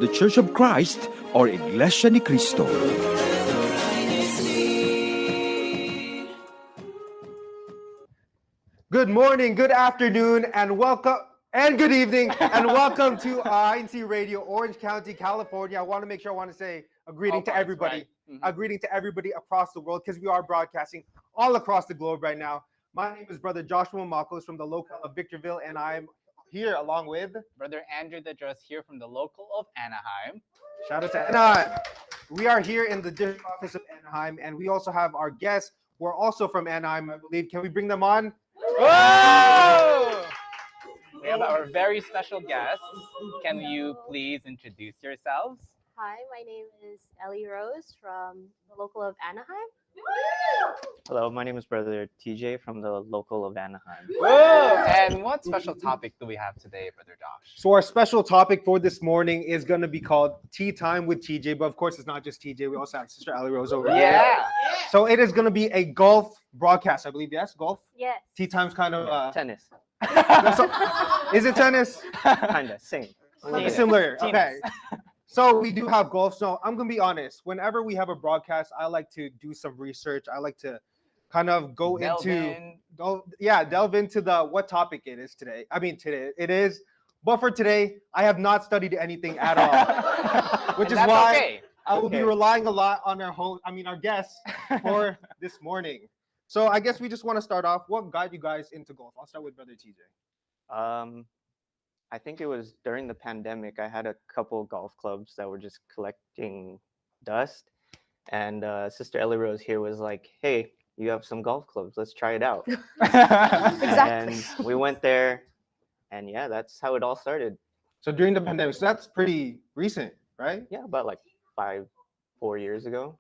The Church of Christ or Iglesia ni Cristo. Good morning, good afternoon, and welcome, and good evening, and welcome to INCRadio, Orange County, California. I want to say a greeting to everybody, a greeting to everybody across the world, because we are broadcasting all across the globe right now. My name is Brother Joshua Makos from the local of Victorville, and I'm here along with Brother Andrew Dedros here from the local of Anaheim. Shout out to Anaheim. We are here in the district office of Anaheim, and we also have our guests who are also from Anaheim, I believe. Can we bring them on? Whoa! We have our very special guests. Can you please introduce yourselves? Hi, my name is Ellie Rose from the local of Anaheim. Hello, my name is Brother TeeJay from the local of Anaheim. Whoa! And what special topic do we have today, Brother Josh? So our special topic for this morning is going to be called Tea Time with TeeJay, but of course it's not just TeeJay. We also have Sister Ellie Rose over here. Yeah! So it is going to be a golf broadcast, I believe. Yes, golf? Yes. Tea Time's kind of... Tennis. Is it tennis? Kinda, same. Similar. Okay. So we do have golf. So I'm going to be honest. Whenever we have a broadcast, I like to do some research. I like to kind of delve into the what topic it is today. Today it is. But for today, I have not studied anything at all. Which is why okay. I will be relying a lot on our guests for this morning. So I guess we just want to start off. What got you guys into golf? I'll start with Brother TeeJay. I think it was during the pandemic. I had a couple golf clubs that were just collecting dust, and Sister Ellie Rose here was like, "Hey, you have some golf clubs. Let's try it out." Exactly. And we went there, and yeah, that's how it all started. So during the pandemic, so that's pretty recent, right? Yeah, about like 4 years ago.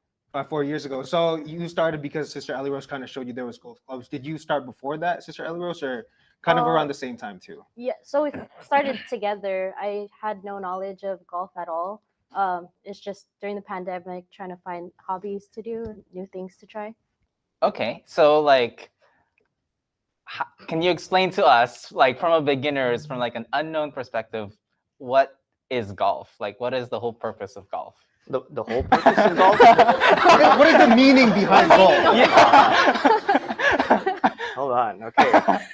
4 years ago. So you started because Sister Ellie Rose kind of showed you there was golf clubs. Did you start before that, Sister Ellie Rose, or kind of around the same time too? Yeah, so we started together. I had no knowledge of golf at all. It's just during the pandemic, trying to find hobbies to do, new things to try. Okay, so can you explain to us, from a beginner's, from an unknown perspective, what is golf? What is the whole purpose of golf? The whole purpose of golf? What is the meaning behind golf? Hold on. Okay.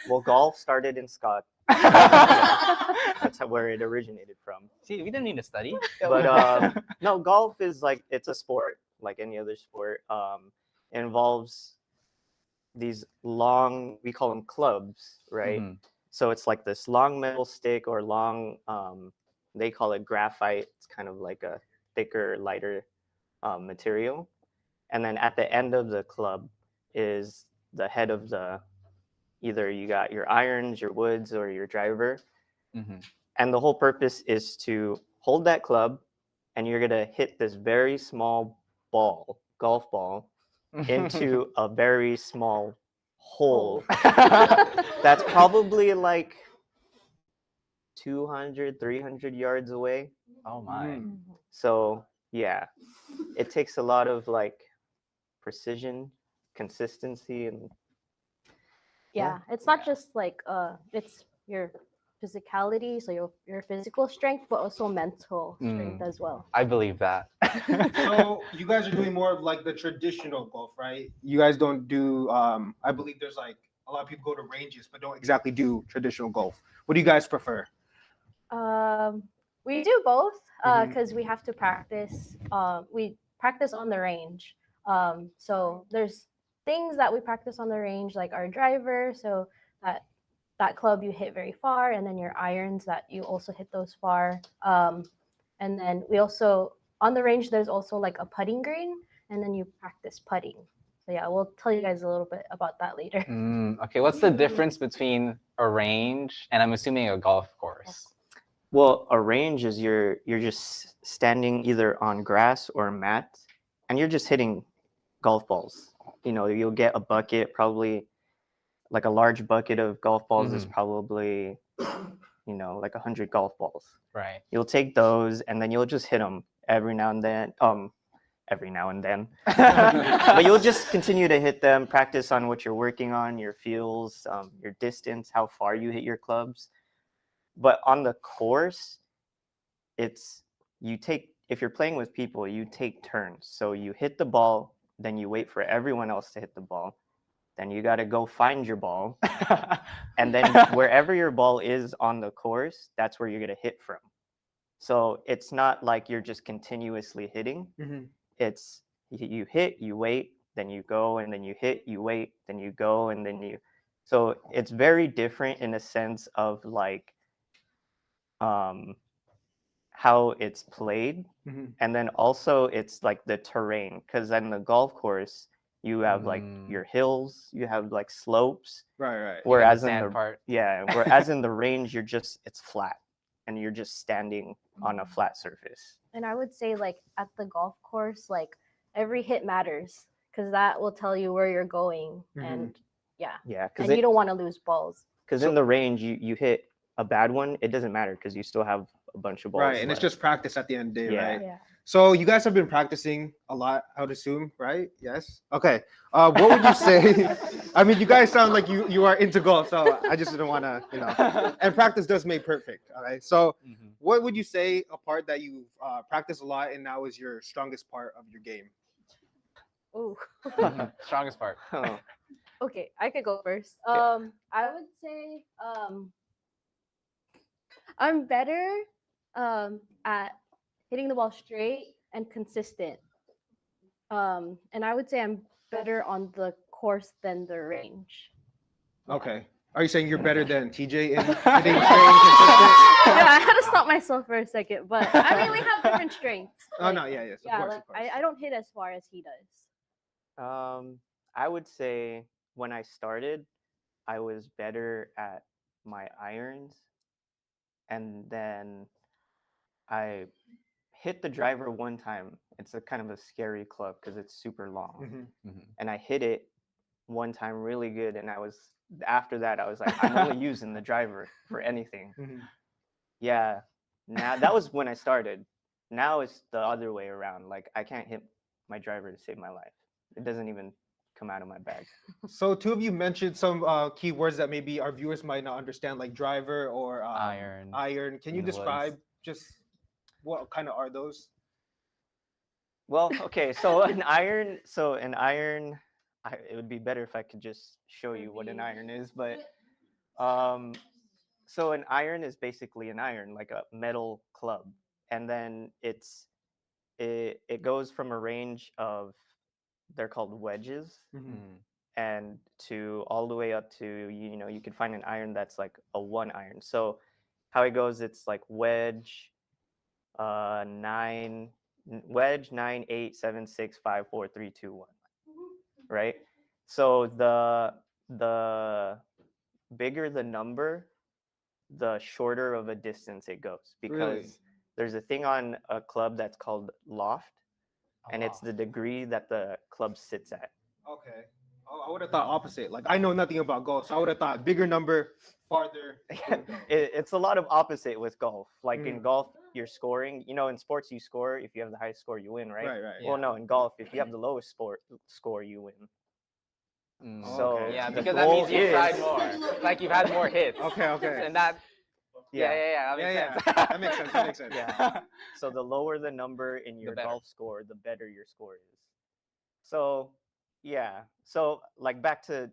Well, golf started in Scotland. That's where it originated from. See, we didn't need to study. But no, golf is it's a sport like any other sport. It involves these long, we call them clubs, right? Mhm. So it's like this long metal stick or long, they call it graphite. It's kind of like a thicker, lighter material. And then at the end of the club is the head of either you got your irons, your woods, or your driver. Mhm. And the whole purpose is to hold that club, and you're gonna hit this very small golf ball, into a very small hole. That's probably 200, 300 yards away. Oh my. So yeah, it takes a lot of precision, consistency, and Yeah, it's not just it's your physicality, so your physical strength, but also mental strength as well. I believe that. So you guys are doing more of the traditional golf, right? You guys don't do I believe there's a lot of people go to ranges but don't exactly do traditional golf. What do you guys prefer? We do both because we have to practice. We practice on the range. So there's things that we practice on the range, like our driver, so that club you hit very far, and then your irons that you also hit those far. And then we also, on the range, there's also a putting green, and then you practice putting. So yeah, we'll tell you guys a little bit about that later. Okay, what's the difference between a range and I'm assuming a golf course? well, a range is you're just standing either on grass or a mat, and you're just hitting golf balls. You'll get a bucket, probably a large bucket of golf balls is probably 100 golf balls. Right. You'll take those, and then you'll just hit them every now and then. But you'll just continue to hit them, practice on what you're working on, your feels, your distance, how far you hit your clubs. But on the course, it's if you're playing with people, you take turns. So you hit the ball, then you wait for everyone else to hit the ball. Then you got to go find your ball. And then wherever your ball is on the course, that's where you're going to hit from. So it's not like you're just continuously hitting. It's you hit, you wait, then you go, and then you hit, you wait, then you go, and then you. So it's very different in a sense of like how it's played. And then also it's like the terrain, because on the golf course you have like your hills, you have like slopes. Right. Whereas the in sand the part. whereas in the range it's flat, and you're just standing on a flat surface. And I would say like at the golf course, like every hit matters because that will tell you where you're going. And Yeah, and you don't want to lose balls. because in the range you hit a bad one, it doesn't matter because you still have a bunch of balls. Right, and it's left. just practice at the end of the day, Yeah. right? Yeah. So you guys have been practicing a lot, I would assume, right? Yes. Okay. What would you say? I mean, you guys sound like you are into golf, so I just didn't want to, And practice does make perfect. All right. So, what would you say a part that you practice a lot and now is your strongest part of your game? Ooh. Strongest part. Oh, Okay, I could go first. Yeah. I would say I'm better at hitting the ball straight and consistent. And I would say I'm better on the course than the range. Okay. Are you saying you're better than TeeJay in hitting straight and consistent? Yeah, I had to stop myself for a second, but I mean we have different strengths. Oh no, yes, of Yeah, course, like of course. I don't hit as far as he does. I would say when I started, I was better at my irons, and then I hit the driver one time. It's a kind of a scary club because it's super long, and I hit it one time really good, and after that I was like, I'm only using the driver for anything. Yeah, now that was when I started. Now it's the other way around. Like I can't hit my driver to save my life. It doesn't even come out of my bag. So two of you mentioned some key words that maybe our viewers might not understand, like driver or Iron. Iron. Can you in the woods. describe just what kind of are those? Well, okay, so an iron, it would be better if I could just show you what an iron is, but so an iron is basically an iron, like a metal club, and then it goes from a range of, they're called wedges, and to all the way up to, you can find an iron that's like a one iron. So how it goes, it's like wedge 9, 8 7 6 5 4 3 2 1, right? So the bigger the number, the shorter of a distance it goes, because Really? there's a thing on a club that's called loft, and it's the degree that the club sits at. Okay. Oh, I would have thought opposite. Like I know nothing about golf, so I would have thought bigger number, farther. It's a lot of opposite with golf. Like in golf, you're scoring. In sports, you score. If you have the highest score, you win, right? Right. Well, no, in golf, if you have the lowest score, you win. So Okay. Yeah, the because that means goal you is- tried more. Like you've had more hits. Okay. And that. Yeah. That makes sense. That makes sense. That makes sense. Yeah. So the lower the number in your better. golf score, the better your score is. So yeah. So like back to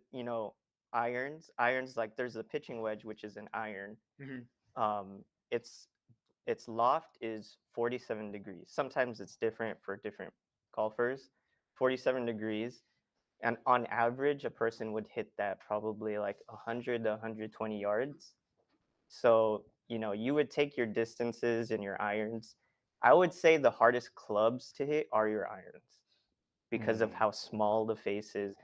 irons. Irons, like there's a pitching wedge, which is an iron. Its loft is 47 degrees. Sometimes it's different for different golfers. 47 degrees. And on average, a person would hit that probably like 100 to 120 yards. So, you would take your distances and your irons. I would say the hardest clubs to hit are your irons because of how small the face is.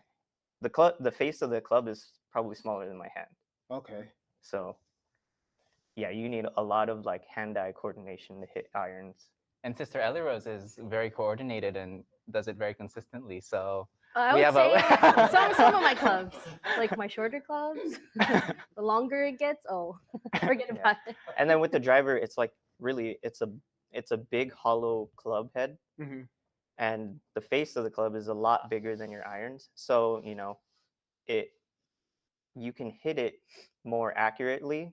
The face of the club is probably smaller than my hand. Okay. So, yeah, you need a lot of like hand-eye coordination to hit irons. And Sister Ellie Rose is very coordinated and does it very consistently. So I we would have say some of my clubs, like my shorter clubs, the longer it gets, forget about it. And then with the driver, it's like really, it's a big hollow club head, and the face of the club is a lot bigger than your irons. So you can hit it more accurately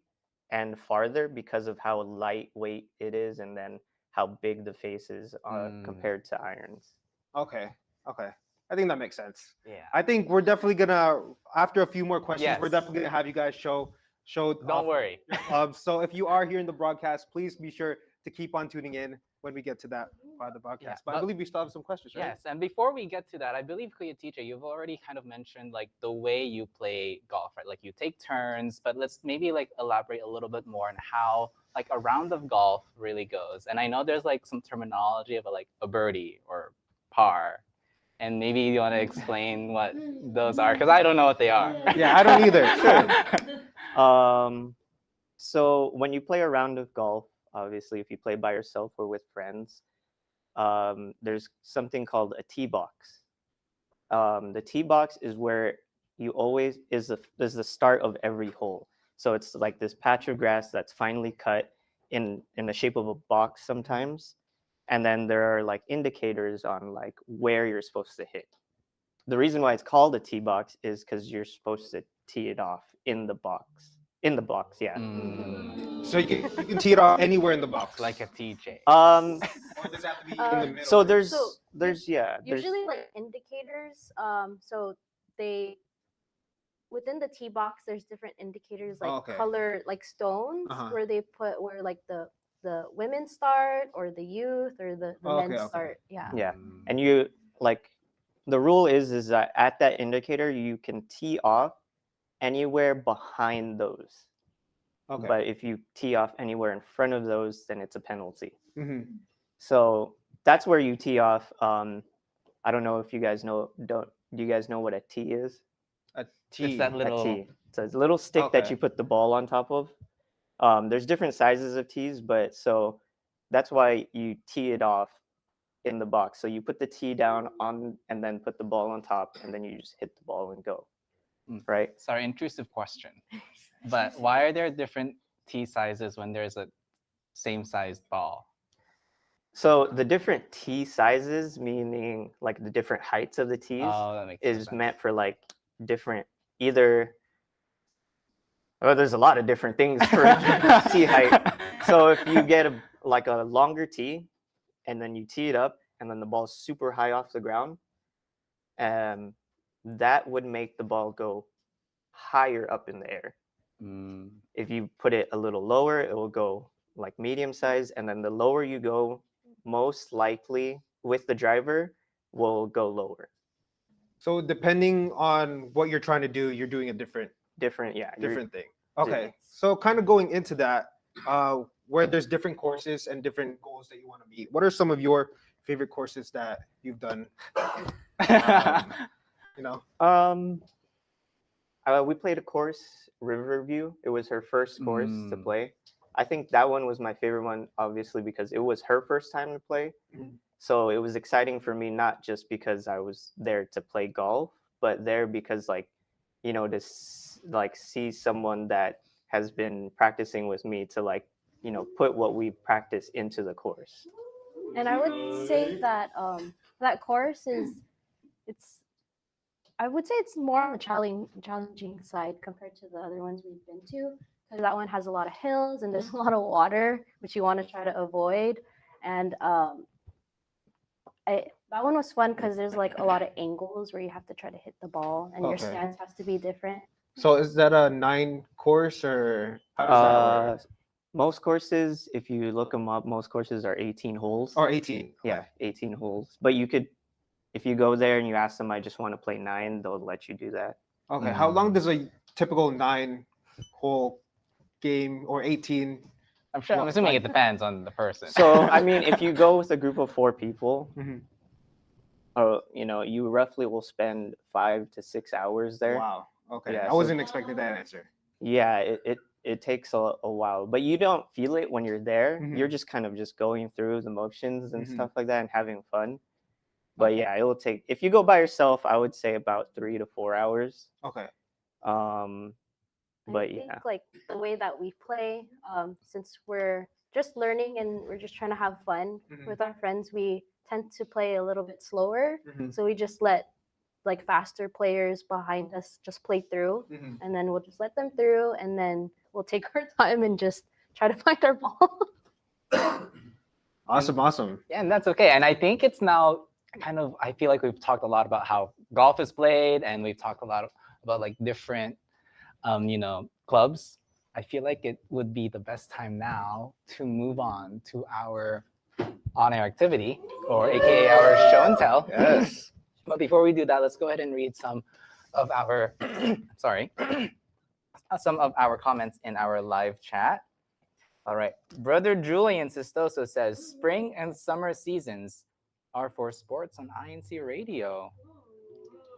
and farther because of how lightweight it is, and then how big the face is compared to irons. Okay. I think that makes sense. Yeah. I think we're definitely gonna, after a few more questions, we're Yes. definitely gonna have you guys show. Don't worry. So if you are here in the broadcast, please be sure to keep on tuning in when we get to that part of the broadcast. Yeah, but I but- believe we still have some questions, right? Yes, and before we get to that, I believe TeeJay, you've already kind of mentioned like the way you play golf, right? Like you take turns, but let's maybe like elaborate a little bit more on how like a round of golf really goes. And I know there's like some terminology of like a birdie or par, and maybe you want to explain what those are because I don't know what they are. Yeah, I don't either. Sure. So when you play a round of golf, obviously, if you play by yourself or with friends, there's something called a tee box. The tee box is where you always is the start of every hole. So it's like this patch of grass that's finely cut in the shape of a box sometimes, and then there are like indicators on like where you're supposed to hit. The reason why it's called a tee box is because you're supposed to tee it off in the box. In the box, yeah. So you can tee it off anywhere in the box. Like a TeeJay. Or does it have to be in the middle? So there's Usually like indicators. So they within the tee box, there's different indicators like okay. color, like stones, Uh-huh. where they put where like the women start or the youth or the Okay, men okay. start. Yeah. Yeah. And you like the rule is that at that indicator you can tee off anywhere behind those. Okay. But if you tee off anywhere in front of those, then it's a penalty. Mhm. So that's where you tee off. I don't know if you guys know. Do you guys know what a tee is? A It's tee. that A little. tee. So it's a little stick that Okay. you put the ball on top of. There's different sizes of tees, but so that's why you tee it off in the box. So you put the tee down on and then put the ball on top, and then you just hit the ball and go. Right? Sorry, intrusive question. But why are there different tee sizes when there's a same sized ball? So the different tee sizes, meaning like the different heights of the tees, Oh, that makes is sense. meant for like different either. Well, there's a lot of different things for tee height. So if you get like a longer tee, and then you tee it up, and then the ball's super high off the ground, that would make the ball go higher up in the air. If you put it a little lower, it will go like medium size, and then the lower you go, most likely with the driver will go lower. So depending on what you're trying to do, you're doing a different thing. Okay. So kind of going into that, where there's different courses and different goals that you want to meet. What are some of your favorite courses that you've done? You know. We played a course, Riverview. It was her first course to play. I think that one was my favorite one, obviously, because it was her first time to play. So it was exciting for me, not just because I was there to play golf, but there because like, you know, to like see someone that has been practicing with me to like, you know, put what we practice into the course. And I would say that that course I would say it's more on the challenging side compared to the other ones we've been to, because that one has a lot of hills and there's a lot of water, which you want to try to avoid. And that one was fun because there's like a lot of angles where you have to try to hit the ball, and your stance has to be different. So is that a 9 course or how does that work? Most courses, if you look them up, most courses are 18 holes. Or 18. Yeah, 18 holes. But you could, if you go there and you ask them, I just want to play 9, they'll let you do that. Okay. How long does a typical 9-hole game or 18? I'm assuming it depends on the person. So I mean, if you go with a group of 4 people, Mhm. you know, you roughly will spend 5 to 6 hours there. Wow. Okay. Yeah, I wasn't expecting that answer. Yeah, it takes a while, but you don't feel it when you're there. Mhm. You're just kind of just going through the motions and Mhm. stuff like that and having fun. But yeah, it will take, if you go by yourself, I would say about 3 to 4 hours. Okay. But I think like the way that we play, since we're just learning and we're just trying to have fun with our friends, we tend to play a little bit slower. So we just let like faster players behind us just play through, and then we'll just let them through, and then we'll take our time and just try to find our ball. Awesome. Yeah, and that's okay. And I think it's now I feel like we've talked a lot about how golf is played, and we've talked a lot about like different, clubs. I feel like it would be the best time now to move on to our on-air activity, or AKA our show and tell. Yes. But before we do that, let's go ahead and read some of our, some of our comments in our live chat. All right. Brother Julian Sistoso says, spring and summer seasons are for sports on INCRadio.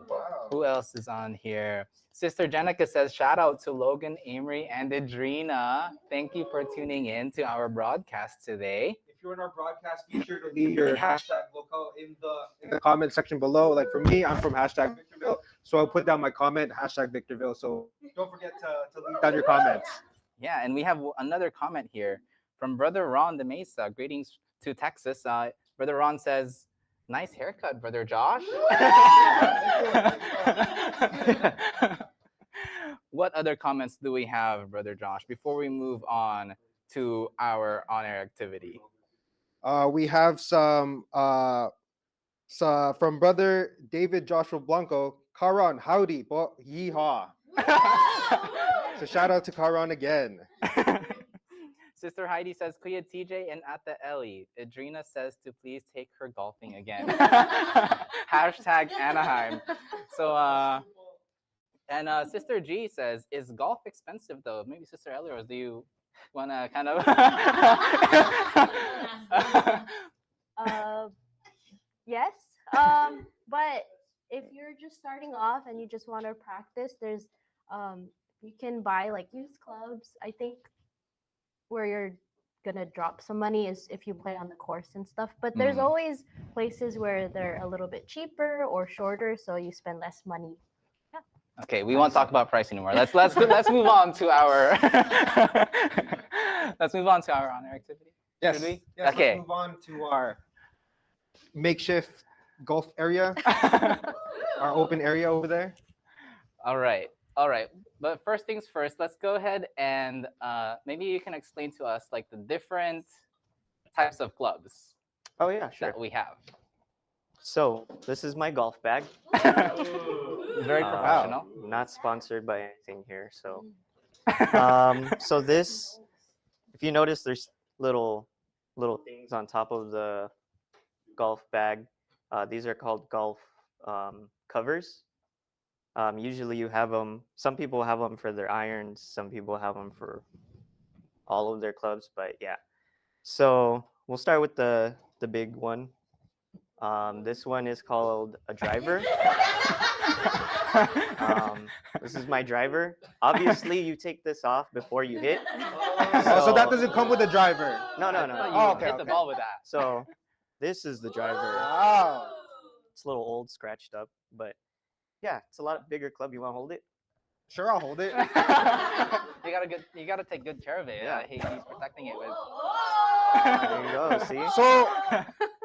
Wow. Who else is on here? Sister Jenica says, shout out to Logan, Amory, and Adrina. Thank you for tuning in to our broadcast today. If you're in our broadcast, be sure to leave your hashtag local in the comment section below. Like for me, I'm from hashtag Victorville, so I'll put down my comment hashtag Victorville. So don't forget to leave down your comments. Yeah, and we have another comment here from Brother Ron de Mesa. Greetings to Texas. Brother Ron says, nice haircut, Brother Josh. What other comments do we have, Brother Josh, before we move on to our on-air activity? We have some from Brother David Joshua Blanco. Karan, howdy, yeehaw. So shout out to Karan again. Sister Heidi says, Kuya TeeJay and at the Ellie. Adrina says to please take her golfing again. Hashtag Anaheim. So, and Sister G says, is golf expensive though? Maybe Sister Ellie, do you want to kind of... Yes. But if you're just starting off and you just want to practice, there's you can buy like used clubs. I think where you're gonna drop some money is if you play on the course and stuff. But there's always places where they're a little bit cheaper or shorter, so you spend less money. Yeah. Okay, we won't talk about price anymore. Let's move on to our on-air activity. Yes. Should we? Yes, Okay. Let's move on to our makeshift golf area, our open area over there. All right. But first things first, let's go ahead and maybe you can explain to us like the different types of clubs Oh yeah, sure. that we have. So this is my golf bag. Very professional. Not sponsored by anything here. So, so this, if you notice, there's little things on top of the golf bag. These are called golf covers. Usually you have them, some people have them for their irons, some people have them for all of their clubs, but yeah. So we'll start with the big one. This one is called a driver. This is my driver. Obviously, you take this off before you hit. So that doesn't come with a driver. No. Oh, okay. Hit the ball with that. So this is the driver. Wow. It's a little old, scratched up, but yeah, it's a lot bigger club. You want to hold it? Sure, I'll hold it. You gotta take good care of it. Yeah. He's protecting it with. There you go. See?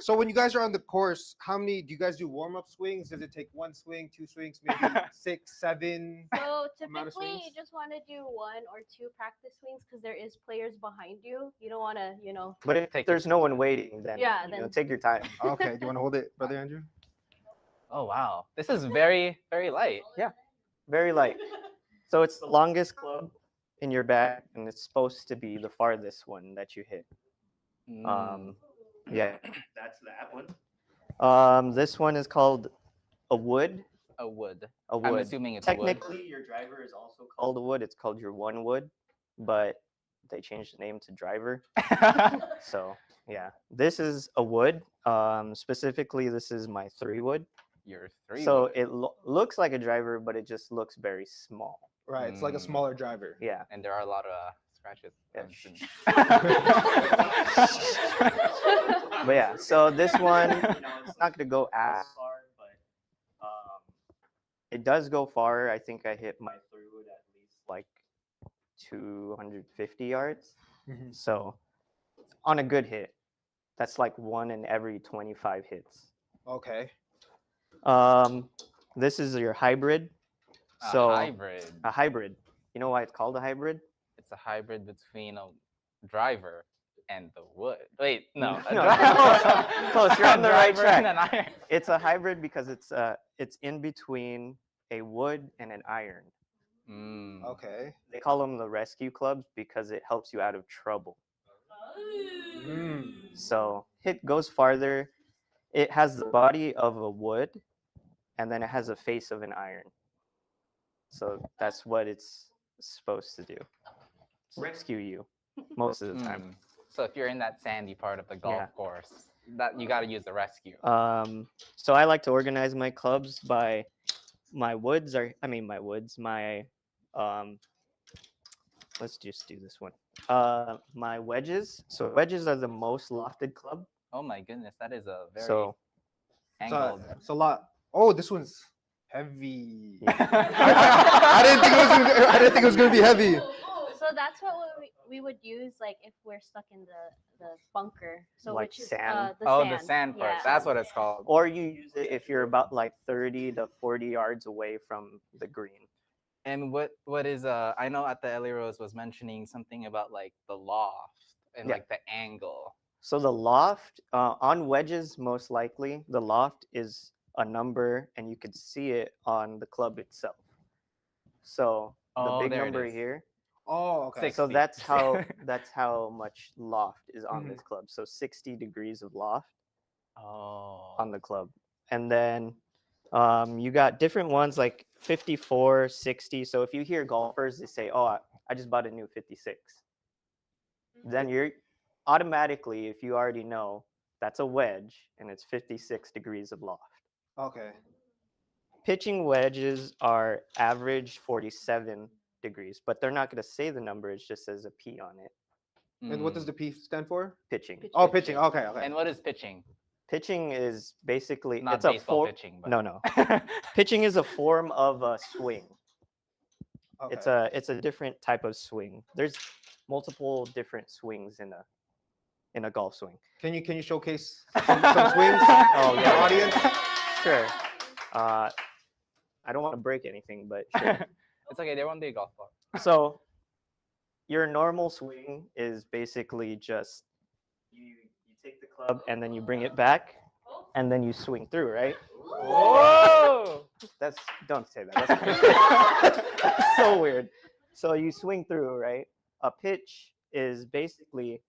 So when you guys are on the course, how many do you guys do warm-up swings? Does it take one swing, two swings, maybe 6, 7? So amount of typically, you swings? just want to do 1 or 2 practice swings because there is players behind you. You don't want to, But if Take there's no one waiting, then, Yeah, you know, then- take your time. Okay, do you want to hold it, Brother Andrew? Oh wow, this is very, very light. Very light. So it's the longest club in your bag, and it's supposed to be the farthest one that you hit. Yeah, that's that one. This one is called a wood. A wood. A wood. I'm assuming it's wood. Technically, your driver is also called a wood. It's called your one wood, but they changed the name to driver. So yeah, this is a wood. Specifically, this is my 3 wood. Your 3. So it looks like a driver, but it just looks very small. Right, it's like a smaller driver. Yeah. And there are a lot of scratches. But yeah, so this one, it's not gonna go as far, but it does go far. I think I hit my 3 wood at least like 250 yards. Mhm. So on a good hit, that's like 1 in every 25 hits. Okay. This is your hybrid. Hybrid. A hybrid. You know why it's called a hybrid? It's a hybrid between a driver and the wood. Wait, no. A No. driver. Close, you're on the right driver and track. an iron. It's a hybrid because it's in between a wood and an iron. Mm. Okay. They call them the rescue clubs because it helps you out of trouble. Mm. So hit goes farther. It has the body of a wood, and then it has a face of an iron. So that's what it's supposed to do. Rescue you most of the time. Mm. So if you're in that sandy part of the golf Yeah. course, that you got to use the rescue. So I like to organize my clubs by my let's just do this one. My wedges. So wedges are the most lofted club. Oh my goodness, that is a very So angled. It's a lot. Oh, this one's heavy. Yeah. I didn't think it was gonna be heavy. So that's what we would use like if we're stuck in the bunker. So Like which is sand? The sand part. Yeah. That's what it's called. or you use it if you're about like 30 to 40 yards away from the green. And what is I know at the Ellie Rose was mentioning something about like the loft and Yeah. like the angle. So the loft on wedges, most likely, the loft is a number, and you could see it on the club itself. So the Oh, big there it number is. here. Oh, okay. Six. So 60. that's how much loft is on Mhm. this club. So 60 degrees of loft Oh. on the club, and then you got different ones like 54, 60. So if you hear golfers, they say, "Oh, I just bought a new 56." Then you're automatically, if you already know, that's a wedge, and it's 56 degrees of loft. Okay. Pitching wedges are average 47 degrees, but they're not going to say the number. It just says a P on it. And what does the P stand for? Pitching. Oh, pitching. Okay, okay. And what is pitching? Pitching is basically Not it's a baseball pitching, but no. Pitching is a form of a swing. Okay. It's a different type of swing. There's multiple different swings in a golf swing. Can you showcase some swings? Oh, for yeah. the audience. Sure. I don't want to break anything, but sure. It's okay. There won't be a golf ball. So your normal swing is basically just you take the club and then you bring it back and then you swing through, right? Whoa! Don't say that. That's so weird. So you swing through, right? A pitch is basically,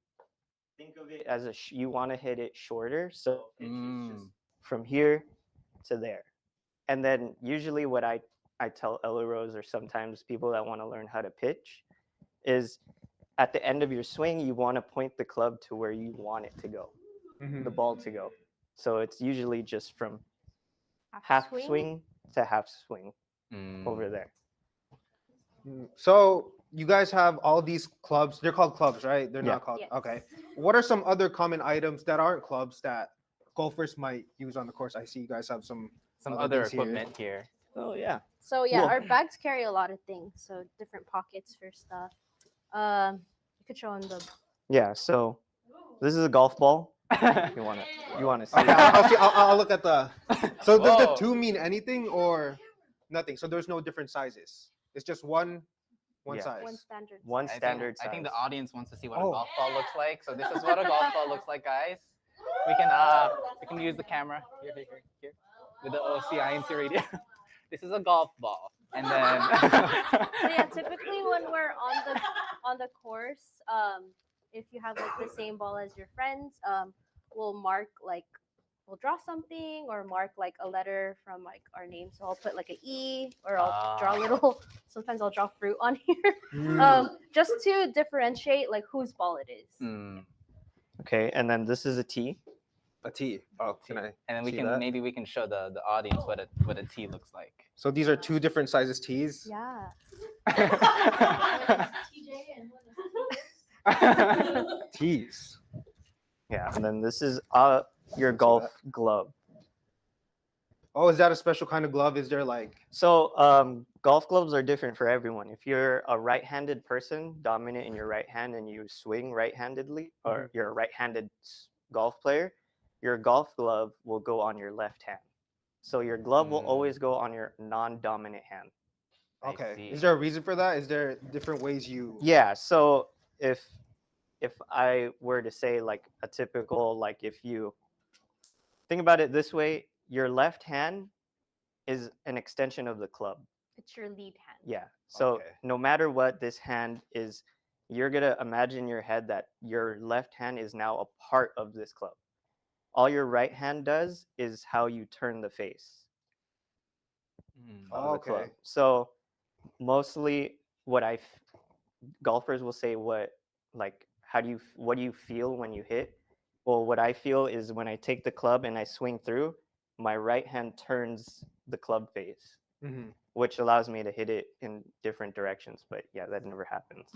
think of it as you want to hit it shorter. So pitch is just from here to there. And then usually what I tell Ella Rose or sometimes people that want to learn how to pitch is at the end of your swing, you want to point the club to where you want it to go, the ball to go. So it's usually just from half swing to half swing over there. So you guys have all these clubs. They're called clubs, right? They're Yeah. not called. Yes. Okay. What are some other common items that aren't clubs that golfers might use on the course? I see you guys have some Other things here. equipment here. Oh, yeah. So yeah, Well- our bags carry a lot of things. So different pockets for stuff. You could show them the. Yeah. So this is a golf ball. You want to see Okay, it? I'll look at the. So does the Whoa. two mean anything or nothing? So there's no different sizes. It's just one Yeah. size. One standard. One I standard think the size. audience wants to see what Oh. a golf ball looks like. So this is what a golf ball looks like, guys. We can use the camera here with the OCI INCRadio. This is a golf ball, and then So yeah, typically when we're on the course, if you have like the same ball as your friends, we'll mark like we'll draw something or mark like a letter from like our name. So I'll put like an E or I'll draw a little. Sometimes I'll draw fruit on here, just to differentiate like whose ball it is. Okay, and then this is a tee. A T. Oh, can I? and then we see can that? maybe we can show the audience what a tee looks like. So these are two different sizes tees. Yeah. Tees. Yeah, and then this is your golf glove. Oh, is that a special kind of glove? Is there like? So golf gloves are different for everyone. If you're a right-handed person, dominant in your right hand, and you swing right-handedly, or you're a right-handed golf player, your golf glove will go on your left hand. So your glove will always go on your non-dominant hand. I Okay. see. Is there a reason for that? Is there different ways you? Yeah. So if if I were to say like a typical, like if you think about it this way, your left hand is an extension of the club. It's your lead hand. Yeah. So Okay. no matter what this hand is, you're going to imagine in your head that your left hand is now a part of this club. All your right hand does is how you turn the face of the club. Okay. So mostly what golfers will say, what do you feel when you hit? Well, what I feel is when I take the club and I swing through, my right hand turns the club face, Mhm. which allows me to hit it in different directions. But yeah, that never happens.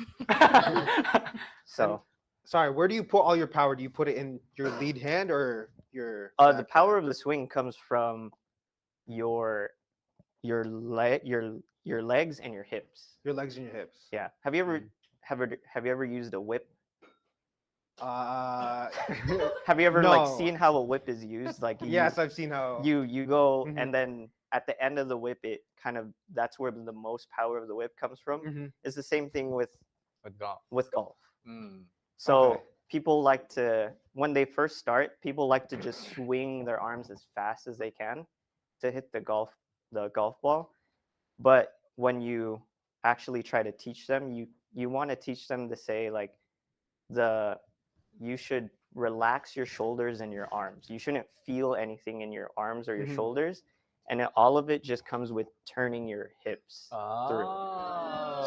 So Sorry, where do you put all your power? Do you put it in your lead hand or your the back power hand? of the swing comes from your your legs and your hips. Your legs and your hips. Yeah. Have you ever Mm. have you ever used a whip? Uh, Have you ever like no. seen how a whip is used? Like Yes, I've seen how. you go Mhm. and then at the end of the whip it kind of that's where the most power of the whip comes from. Mhm. It's the same thing with golf. golf. Mm. So Okay. people like to when they first start, people like to just swing their arms as fast as they can to hit the golf ball. But when you actually try to teach them, you want to teach them to say like you should relax your shoulders and your arms. You shouldn't feel anything in your arms or your Mhm. shoulders. And all of it just comes with turning your hips through.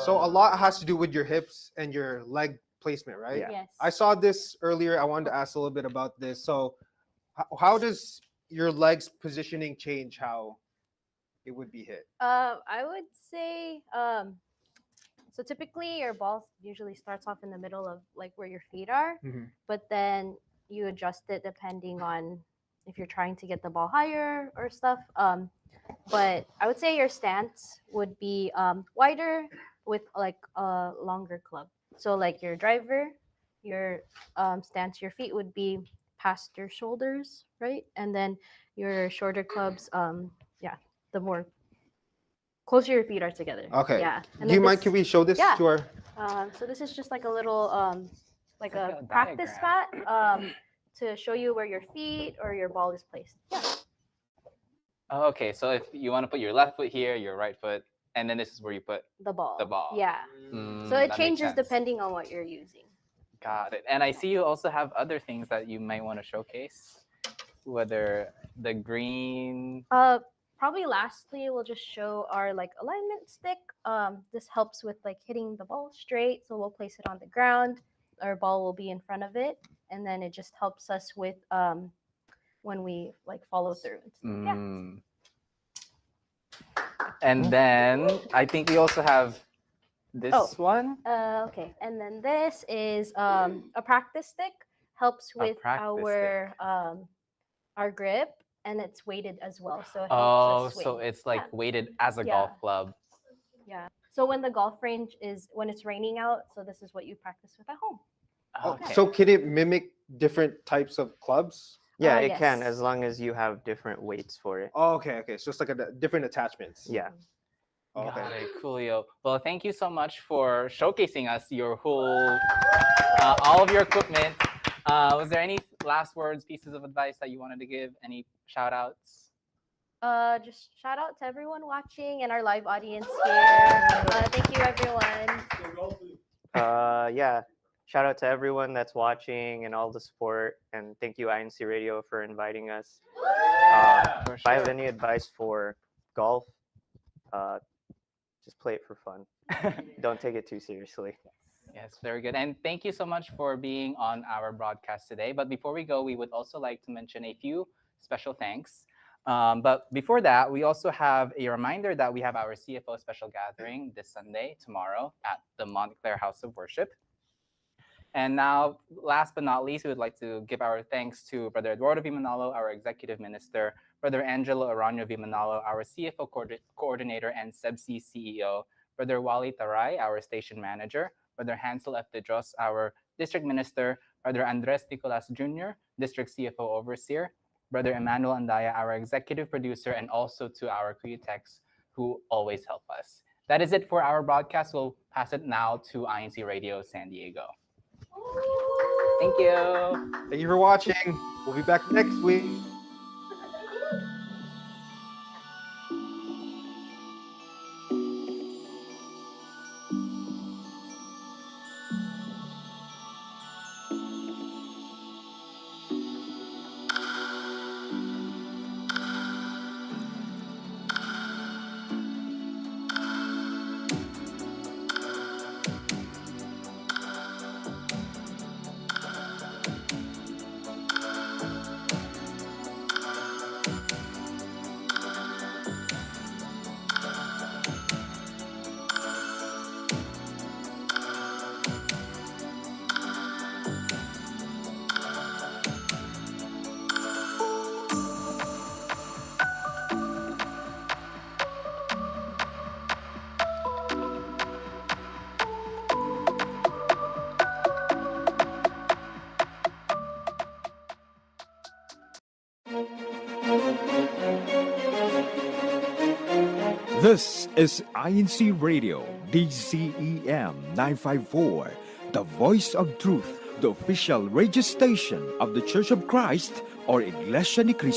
So a lot has to do with your hips and your leg placement, right? Yeah. Yes. I saw this earlier. I wanted to ask a little bit about this. So, how does your legs positioning change how it would be hit? I would say so typically your ball usually starts off in the middle of like where your feet are, Mhm. but then you adjust it depending on if you're trying to get the ball higher or stuff. But I would say your stance would be wider with like a longer club. So like your driver, your stance, your feet would be past your shoulders, right? And then your shorter clubs, yeah, the more closer your feet are together. Okay. Yeah. And Do you then mind? this- Can we show this Yeah. to our? So this is just like a little like It's like a a practice diagram. spot to show you where your feet or your ball is placed. Yeah. Oh, okay, so if you want to put your left foot here, your right foot, and then this is where you put The ball. the ball. Yeah. Mm, So it that makes changes sense. depending on what you're using. Got it. And I see you also have other things that you might want to showcase, whether the green. Probably lastly we'll just show our like alignment stick. This helps with like hitting the ball straight. So we'll place it on the ground. Our ball will be in front of it, and then it just helps us with when we like follow through. And stuff. Mm. And then I think we also have this one. Yeah. Okay. And then this is a practice stick. Helps with practice our grip, and it's weighted as well. So it helps Oh, us swing. so it's like Yeah. weighted as a Yeah. golf club. Yeah. So when the golf range is when it's raining out, so this is what you practice with at home. Okay. So can it mimic different types of clubs? Yeah, it can Yes. as long as you have different weights for it. Oh, okay, okay. So it's like different attachments. Yeah. Oh, Got okay. it, coolio. Well, thank you so much for showcasing us your whole, all of your equipment. Was there any last words, pieces of advice that you wanted to give? Any shout outs? Just shout out to everyone watching and our live audience here. Thank you, everyone. Yeah. Shout out to everyone that's watching and all the support, and thank you INCRadio for inviting us. For If I have sure. any advice for golf, just play it for fun. Don't take it too seriously. Yes, very good. And thank you so much for being on our broadcast today. But before we go, we would also like to mention a few special thanks. But before that, we also have a reminder that we have our CFO special gathering this Sunday, tomorrow, at the Montclair House of Worship. And now, last but not least, we would like to give our thanks to Brother Eduardo V. Manalo, our Executive Minister, Brother Angelo Aranyo V. Manalo, our CFO Coordinator and CEBSI CEO, Brother Wally Taray, our Station Manager, Brother Hansel F. De Jos, our District Minister, Brother Andres Nicolas Jr., District CFO Overseer, Brother Emmanuel Andaya, our Executive Producer, and also to our crew techs who always help us. That is it for our broadcast. We'll pass it now to INC Radio San Diego. Thank you. Thank you for watching. We'll be back next week. This is INCRadio, DCEM 954, the voice of truth, the official radio station of the Church of Christ or Iglesia ni Cristo.